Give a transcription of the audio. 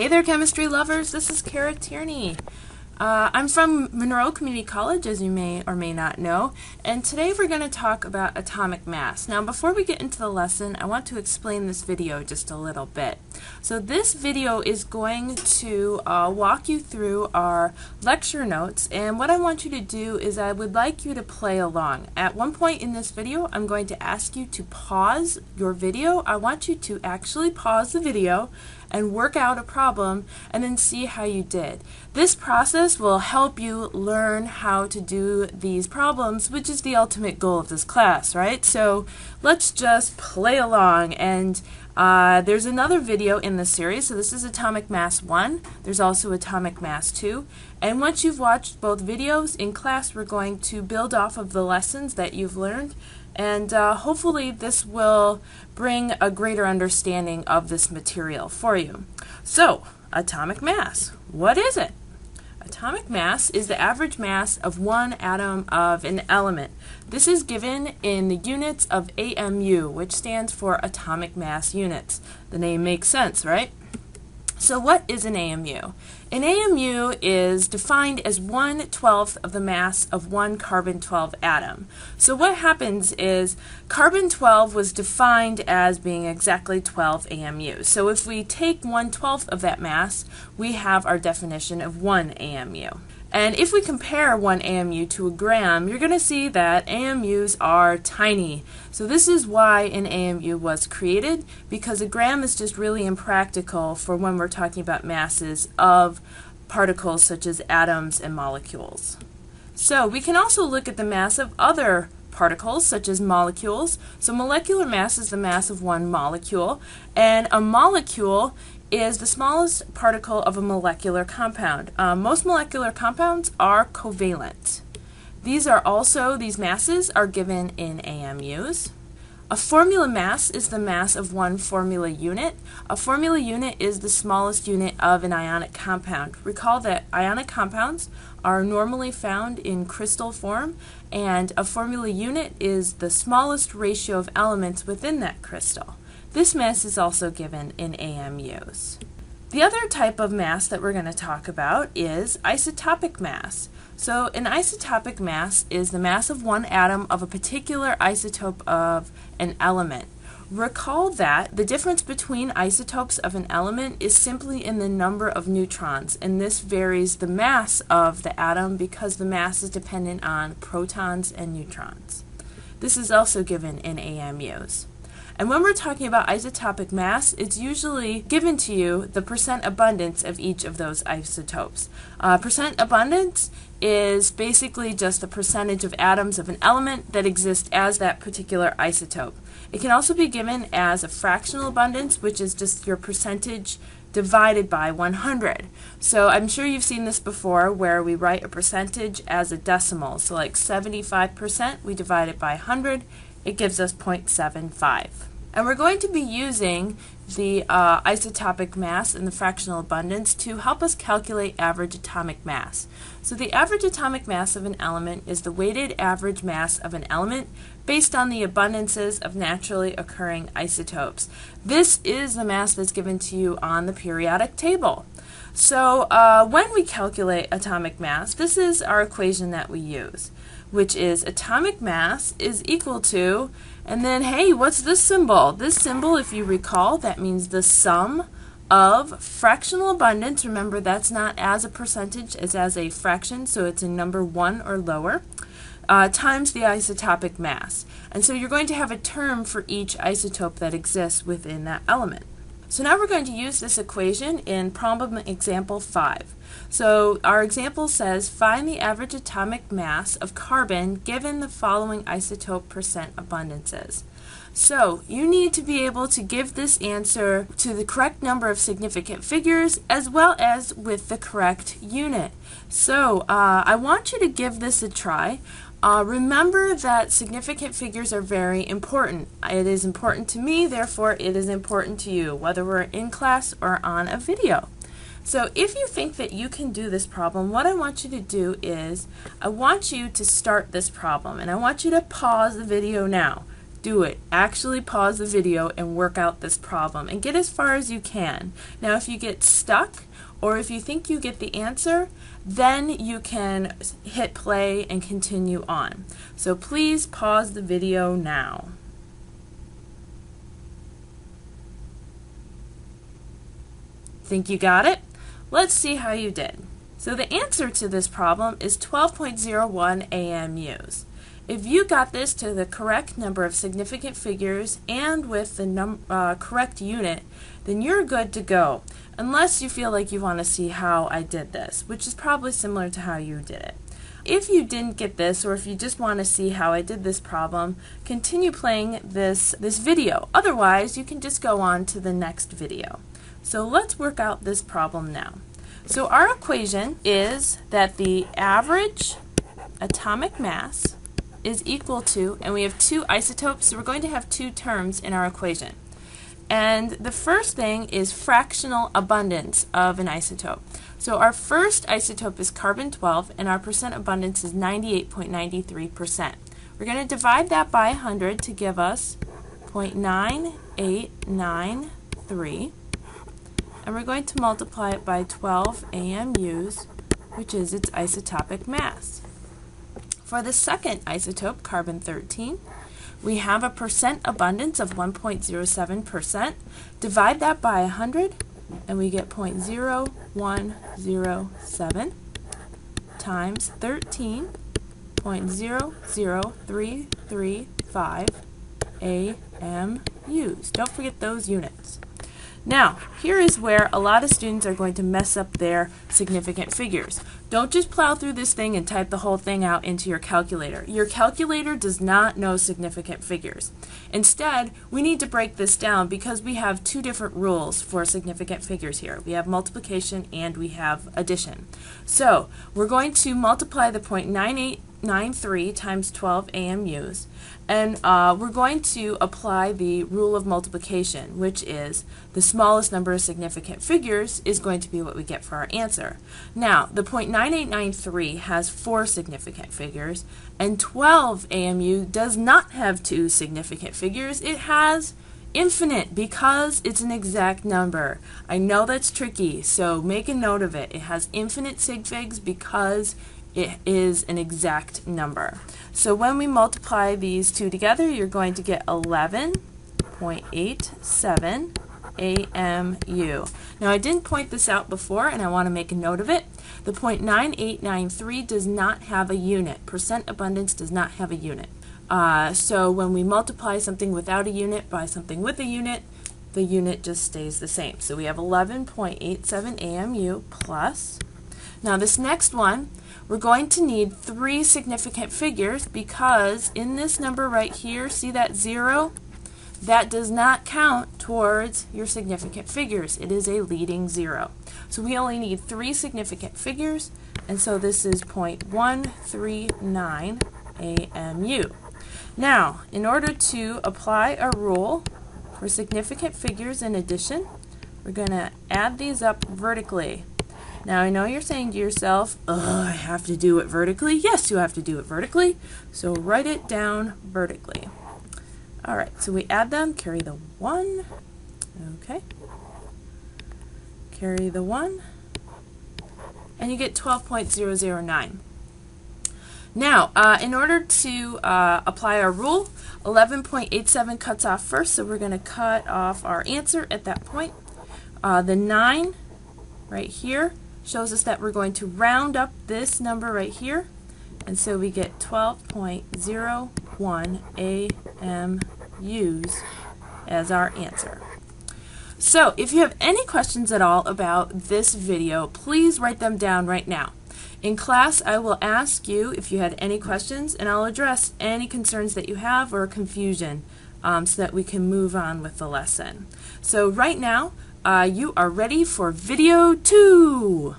Hey there, chemistry lovers. This is Tierney. I'm from Monroe Community College, as you may or may not know, and today we're going to talk about atomic mass. Now, before we get into the lesson, I want to explain this video just a little bit. So this video is going to walk you through our lecture notes, and what I want you to do is I would like you to play along. At one point in this video, I'm going to ask you to pause your video. I want you to actually pause the video and work out a problem and then see how you did. This process will help you learn how to do these problems, which is the ultimate goal of this class, right? So let's just play along, and there's another video in this series. So this is Atomic Mass 1. There's also Atomic Mass 2. And once you've watched both videos in class, we're going to build off of the lessons that you've learned, and hopefully this will bring a greater understanding of this material for you. So, atomic mass. What is it? Atomic mass is the average mass of one atom of an element. This is given in the units of AMU, which stands for atomic mass units. The name makes sense, right? So what is an AMU? An AMU is defined as 1/12 of the mass of one carbon-12 atom. So what happens is carbon-12 was defined as being exactly 12 AMUs. So if we take 1/12 of that mass, we have our definition of 1 AMU. And if we compare 1 AMU to a gram, you're going to see that AMUs are tiny. So this is why an AMU was created, because a gram is just really impractical for when we're talking about masses of particles such as atoms and molecules. So we can also look at the mass of other particles such as molecules. So molecular mass is the mass of one molecule, and a molecule is the smallest particle of a molecular compound. Most molecular compounds are covalent. These masses are given in AMUs. A formula mass is the mass of one formula unit. A formula unit is the smallest unit of an ionic compound. Recall that ionic compounds are normally found in crystal form, and a formula unit is the smallest ratio of elements within that crystal. This mass is also given in AMUs. The other type of mass that we're going to talk about is isotopic mass. So an isotopic mass is the mass of one atom of a particular isotope of an element. Recall that the difference between isotopes of an element is simply in the number of neutrons, and this varies the mass of the atom because the mass is dependent on protons and neutrons. This is also given in AMUs. And when we're talking about isotopic mass, it's usually given to you the percent abundance of each of those isotopes. Percent abundance is basically just the percentage of atoms of an element that exist as that particular isotope. It can also be given as a fractional abundance, which is just your percentage divided by 100. So I'm sure you've seen this before, where we write a percentage as a decimal. So like 75%, we divide it by 100, it gives us 0.75. And we're going to be using the isotopic mass and the fractional abundance to help us calculate average atomic mass. So the average atomic mass of an element is the weighted average mass of an element based on the abundances of naturally occurring isotopes. This is the mass that's given to you on the periodic table. So when we calculate atomic mass, this is our equation that we use, which is atomic mass is equal to, and then hey, what's this symbol? This symbol, if you recall, that means the sum of fractional abundance. Remember, that's not as a percentage, it's as a fraction, so it's a number 1 or lower, times the isotopic mass. And so you're going to have a term for each isotope that exists within that element. So now we're going to use this equation in problem example 5. So our example says, find the average atomic mass of carbon given the following isotope percent abundances. So you need to be able to give this answer to the correct number of significant figures as well as with the correct unit. So I want you to give this a try. Remember that significant figures are very important. It is important to me, therefore it is important to you, whether we're in class or on a video. So if you think that you can do this problem, what I want you to do is, I want you to start this problem, and I want you to pause the video now. do it. Actually pause the video and work out this problem and get as far as you can. Now if you get stuck or if you think you get the answer, then you can hit play and continue on. So please pause the video now. Think you got it? Let's see how you did. So the answer to this problem is 12.01 AMUs. If you got this to the correct number of significant figures and with the correct unit, then you're good to go, unless you feel like you want to see how I did this, which is probably similar to how you did it. If you didn't get this, or if you just want to see how I did this problem, continue playing this video. Otherwise, you can just go on to the next video. So let's work out this problem now. So our equation is that the average atomic mass is equal to, and we have two isotopes, so we're going to have two terms in our equation. And the first thing is fractional abundance of an isotope. So our first isotope is carbon-12, and our percent abundance is 98.93%. We're going to divide that by 100 to give us 0.9893. And we're going to multiply it by 12 AMUs, which is its isotopic mass. For the second isotope, carbon-13, we have a percent abundance of 1.07%. Divide that by 100, and we get 0.0107 times 13.00335 AMUs. Don't forget those units. Now, here is where a lot of students are going to mess up their significant figures. Don't just plow through this thing and type the whole thing out into your calculator. Your calculator does not know significant figures. Instead, we need to break this down because we have two different rules for significant figures here. We have multiplication and we have addition. So, we're going to multiply the 0.9893 times 12 AMUs, and we're going to apply the rule of multiplication, which is the smallest number of significant figures is going to be what we get for our answer. Now, the 0.9893 has 4 significant figures, and 12 AMU does not have 2 significant figures. It has infinite because it's an exact number. I know that's tricky, so make a note of it. It has infinite sig figs because it is an exact number. So when we multiply these two together, you're going to get 11.87 AMU. Now I didn't point this out before and I want to make a note of it. The 0.9893 does not have a unit. Percent abundance does not have a unit. So when we multiply something without a unit by something with a unit, the unit just stays the same. So we have 11.87 AMU plus. Now this next one, we're going to need 3 significant figures because in this number right here, see that 0? That does not count towards your significant figures. It is a leading 0. So we only need 3 significant figures, and so this is 0.139 AMU. Now, in order to apply a rule for significant figures in addition, we're going to add these up vertically. Now, I know you're saying to yourself, I have to do it vertically. Yes, you have to do it vertically. So write it down vertically. All right, so we add them, carry the 1. Okay. Carry the 1. And you get 12.009. Now, in order to apply our rule, 11.87 cuts off first, so we're going to cut off our answer at that point. The 9 right here shows us that we're going to round up this number right here, and so we get 12.01 AMUs as our answer. So if you have any questions at all about this video, please write them down right now. In class, I will ask you if you had any questions, and I'll address any concerns that you have or confusion so that we can move on with the lesson. So right now, you are ready for video 2.